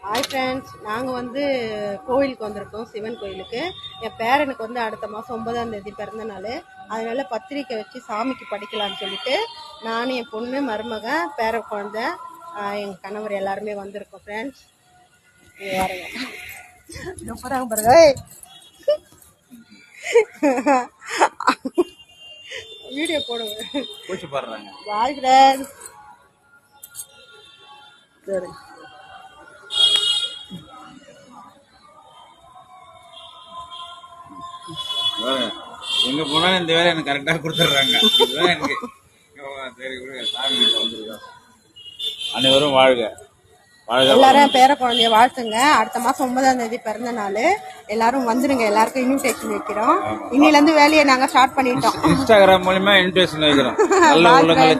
Hi friends, நாங்கள் கோயிலுக்கு வந்திருக்கோம், சிவன் கோயிலுக்கு. என் பேரனுக்கு அடுத்த மாதம் 9ஆம் தேதி பிறந்த நாள். அதனால பத்திரிக்கை வச்சு சாமிக்கு படிக்கலான்னு சொல்லிட்டு நான், என் பொண்ணு, மருமகன், பேர குழந்தை, எங்கள் கணவர் எல்லாருமே வந்திருக்கோம். ஃப்ரெண்ட்ஸ் போகிறாங்க பாருங்க. வீடியோ போடுங்க. Bye friends. சரி, எங்க போனாலும் இந்த வேலை எனக்கு கரெக்டா கொடுத்துட்றாங்க. அனைவரும் வாழ்க. எல்லாரும் பேர குழந்தைய வாழ்த்துங்க. அடுத்த மாசம் 9ஆம் தேதி பிறந்த நாள். எல்லாரும் வந்துருங்க. எல்லாருக்கும் இன்விடேஷன் வைக்கிறோம். இன்னில இருந்து வேலையை நாங்க ஸ்டார்ட் பண்ணிட்டோம். இன்ஸ்டாகிராம் மூலமா இன்விடேஷன் வைக்கிறோம். நல்ல உள்ளங்களை